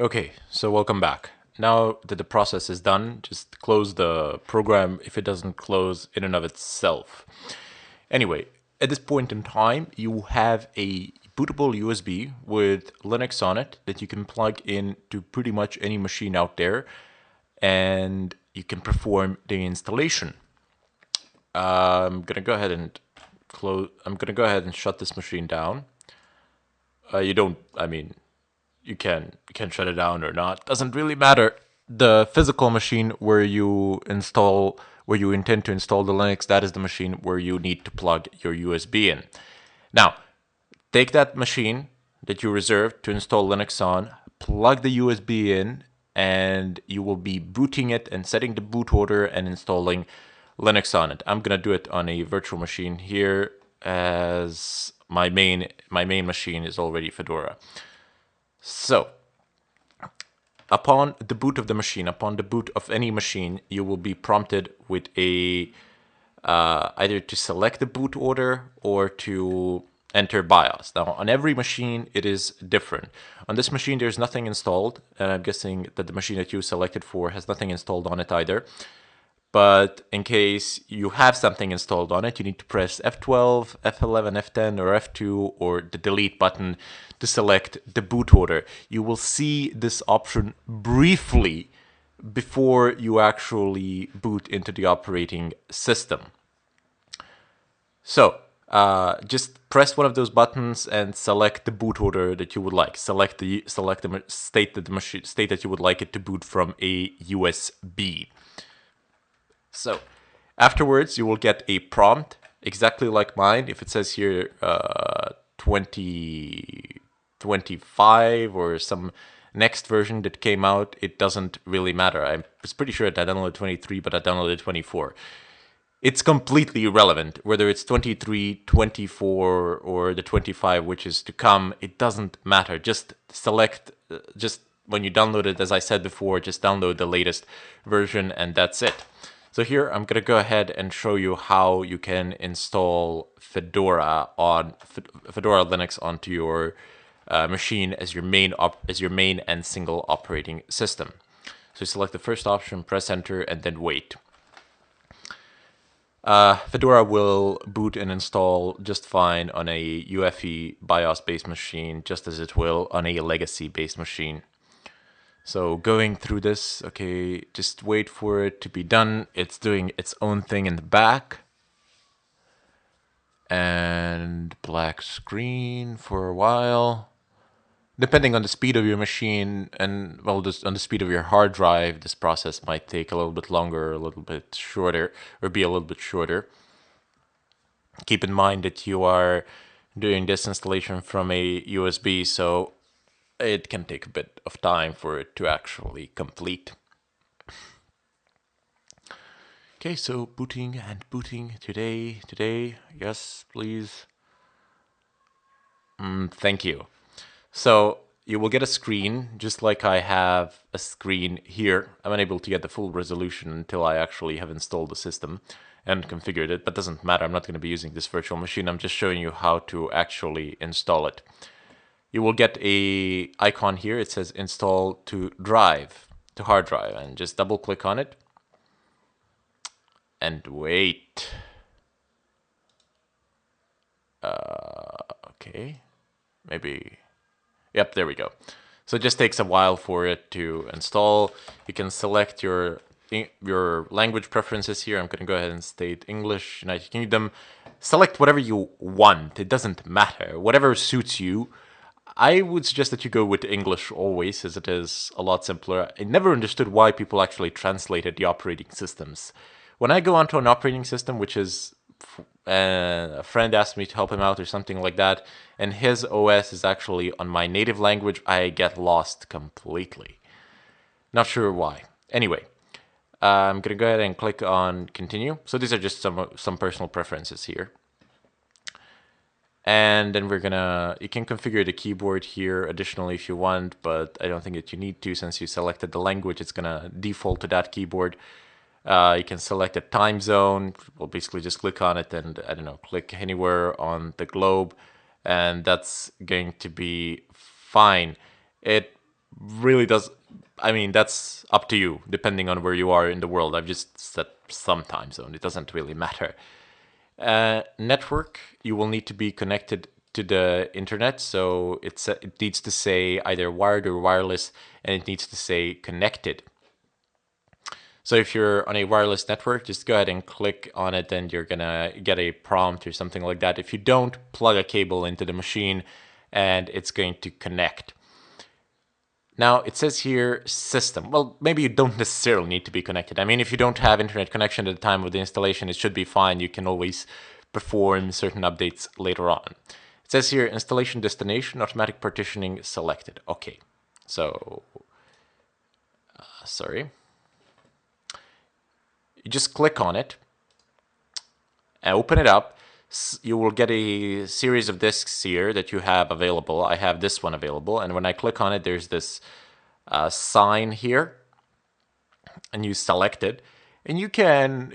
Okay, so welcome back. Now that the process is done, just close the program if it doesn't close in and of itself. Anyway, at this point in time, you have a bootable USB with Linux on it that you can plug in to pretty much any machine out there, and you can perform the installation. I'm gonna go ahead and close. I'm gonna go ahead and shut this machine down. You don't. I mean, you can shut it down or not. Doesn't really matter. The physical machine where you intend to install the Linux, that is the machine where you need to plug your USB in. Now, take that machine that you reserved to install Linux on, plug the USB in, and you will be booting it and setting the boot order and installing Linux on it. I'm gonna do it on a virtual machine here, as my main machine is already Fedora. So, upon the boot of the machine, upon the boot of any machine, you will be prompted with a either to select the boot order or to enter BIOS. Now, on every machine, it is different. On this machine, there's nothing installed, and I'm guessing that the machine that you selected for has nothing installed on it either. But in case you have something installed on it, you need to press F12, F11, F10, or F2, or the delete button to select the boot order. You will see this option briefly before you actually boot into the operating system. So, just press one of those buttons and select the boot order that you would like. Select the state that you would like it to boot from a USB. So afterwards, you will get a prompt exactly like mine. If it says here 2025 or some next version that came out, it doesn't really matter. I was pretty sure that I downloaded 23, but I downloaded 24. It's completely irrelevant whether it's 23, 24, or the 25, which is to come. It doesn't matter. Just select, just when you download it, as I said before, just download the latest version and that's it. So here I'm going to go ahead and show you how you can install Fedora Linux onto your machine as your main and single operating system. So select the first option, press enter, and then wait. Fedora will boot and install just fine on a UEFI BIOS-based machine, just as it will on a legacy-based machine. So going through this, okay, just wait for it to be done. It's doing its own thing in the back. And black screen for a while. Depending on the speed of your machine and, well, just on the speed of your hard drive, this process might take a little bit longer, a little bit shorter, or be a little bit shorter. Keep in mind that you are doing this installation from a USB, so it can take a bit of time for it to actually complete. Okay, so booting and booting today, yes, please. Thank you. So you will get a screen, just like I have a screen here. I'm unable to get the full resolution until I actually have installed the system and configured it, but doesn't matter. I'm not going to be using this virtual machine. I'm just showing you how to actually install it. You will get a icon here. It says install to hard drive, and just double click on it and wait. Okay, maybe. Yep, there we go. So it just takes a while for it to install. You can select your language preferences here. I'm going to go ahead and state English, United Kingdom. Select whatever you want. It doesn't matter. Whatever suits you. I would suggest that you go with English always, as it is a lot simpler. I never understood why people actually translated the operating systems. When I go onto an operating system, which is a friend asked me to help him out or something like that, and his OS is actually on my native language, I get lost completely. Not sure why. Anyway, I'm gonna go ahead and click on continue. So these are just some personal preferences here. And then you can configure the keyboard here additionally if you want, but I don't think that you need to since you selected the language. It's gonna default to that keyboard. You can select a time zone. Well, basically just click on it and, I don't know, click anywhere on the globe, and that's going to be fine. It really does. I mean, that's up to you, depending on where you are in the world. I've just set some time zone. It doesn't really matter. Network, you will need to be connected to the internet. So it needs to say either wired or wireless, and it needs to say connected. So if you're on a wireless network, just go ahead and click on it and you're gonna get a prompt or something like that. If you don't, plug a cable into the machine and it's going to connect. Now it says here system. Well, maybe you don't necessarily need to be connected. I mean, if you don't have internet connection at the time of the installation, it should be fine. You can always perform certain updates later on. It says here installation destination, automatic partitioning selected. Okay, so sorry. You just click on it and open it up. You will get a series of disks here that you have available. I have this one available, and when I click on it, there's this sign here, and you select it, and you can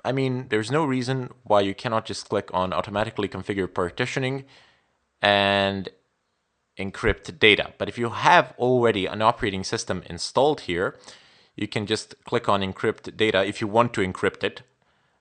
I mean, there's no reason why you cannot just click on automatically configure partitioning and encrypt data. But if you have already an operating system installed here, you can just click on encrypt data if you want to encrypt it.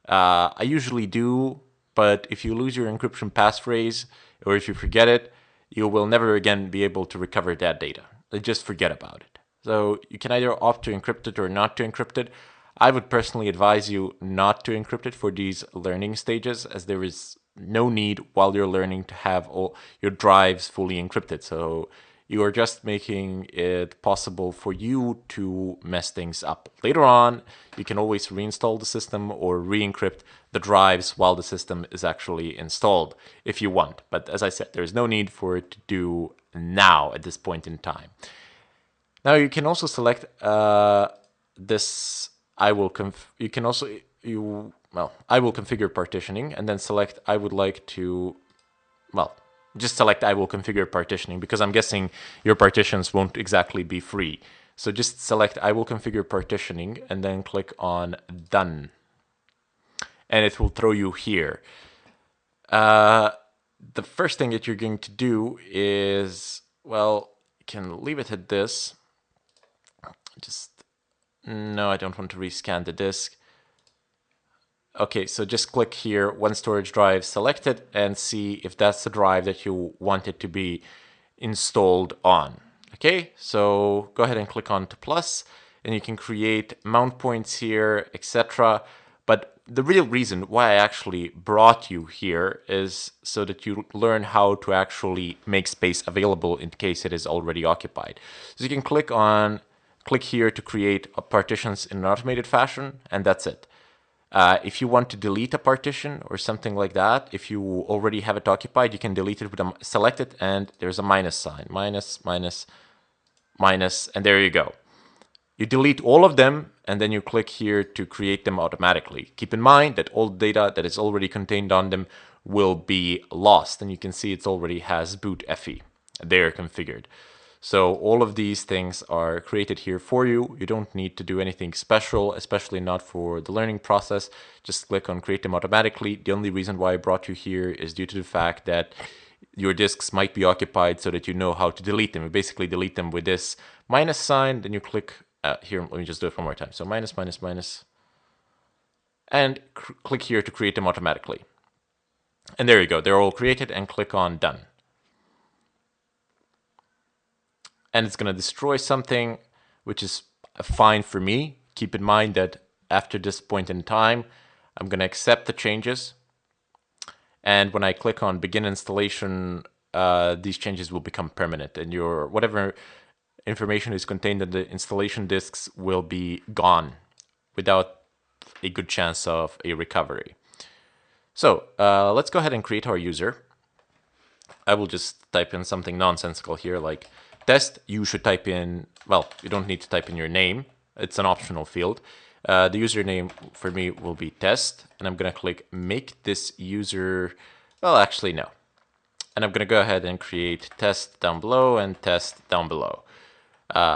I usually do, but if you lose your encryption passphrase or if you forget it, you will never again be able to recover that data. Just forget about it. So you can either opt to encrypt it or not to encrypt it. I would personally advise you not to encrypt it for these learning stages, as there is no need while you're learning to have all your drives fully encrypted. So you are just making it possible for you to mess things up. Later on, you can always reinstall the system or re-encrypt the drives while the system is actually installed if you want. But as I said, there's no need for it to do now at this point in time. Now you can also select this. I will configure partitioning, and then select I would like to, well, just select I will configure partitioning, because I'm guessing your partitions won't exactly be free. So just select I will configure partitioning and then click on done. And it will throw you here. The first thing that you're going to do is, well, you can leave it at this. No, I don't want to rescan the disk. Okay, so just click here, one storage drive selected, and see if that's the drive that you want it to be installed on. Okay, so go ahead and click on to plus, and you can create mount points here, etc. But the real reason why I actually brought you here is so that you learn how to actually make space available in case it is already occupied. So you can click here to create partitions in an automated fashion, and that's it. If you want to delete a partition or something like that, if you already have it occupied, you can delete it with select it, and there's a minus sign. Minus, minus, minus, and there you go. You delete all of them, and then you click here to create them automatically. Keep in mind that all data that is already contained on them will be lost, and you can see it already has boot FE there configured. So all of these things are created here for you. You don't need to do anything special, especially not for the learning process. Just click on create them automatically. The only reason why I brought you here is due to the fact that your disks might be occupied, so that you know how to delete them. You basically delete them with this minus sign, then you click here. Let me just do it one more time. So minus, minus, minus, and click here to create them automatically. And there you go. They're all created, and click on done. And it's going to destroy something, which is fine for me. Keep in mind that after this point in time, I'm going to accept the changes. And when I click on begin installation, these changes will become permanent, and your whatever information is contained in the installation disks will be gone without a good chance of a recovery. So let's go ahead and create our user. I will just type in something nonsensical here like test. You should type in, well, you don't need to type in your name. It's an optional field. The username for me will be test, and I'm going to click make this user, well, actually, no. And I'm going to go ahead and create test down below and test down below.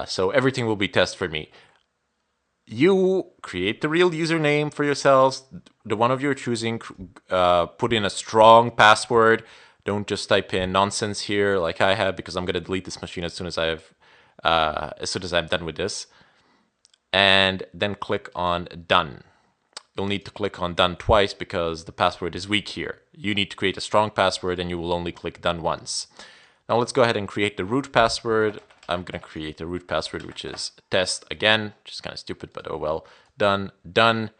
So everything will be test for me. You create the real username for yourselves, the one of your choosing, put in a strong password. Don't just type in nonsense here like I have, because I'm going to delete this machine as soon as I have as soon as I'm done with this. And then click on done. You'll need to click on done twice because the password is weak here. You need to create a strong password and you will only click done once. Now let's go ahead and create the root password. I'm going to create a root password, which is test again, which is kind of stupid, but oh well. Done, done,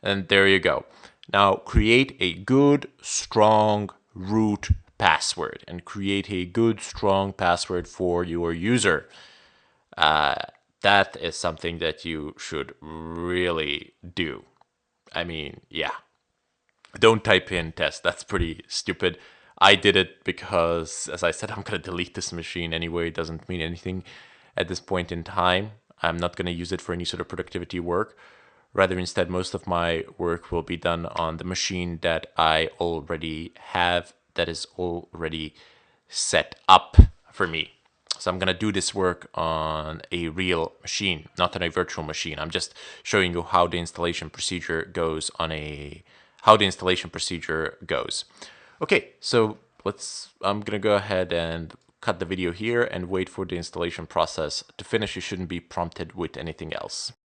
and there you go. Now create a good, strong root password and create a good, strong password for your user. That is something that you should really do. I mean, yeah. Don't type in test. That's pretty stupid. I did it because, as I said, I'm going to delete this machine anyway. It doesn't mean anything at this point in time. I'm not going to use it for any sort of productivity work. Rather, instead, most of my work will be done on the machine that I already have, that is already set up for me. So I'm going to do this work on a real machine, not on a virtual machine. I'm just showing you how the installation procedure goes Okay, so I'm going to go ahead and cut the video here and wait for the installation process to finish. You shouldn't be prompted with anything else.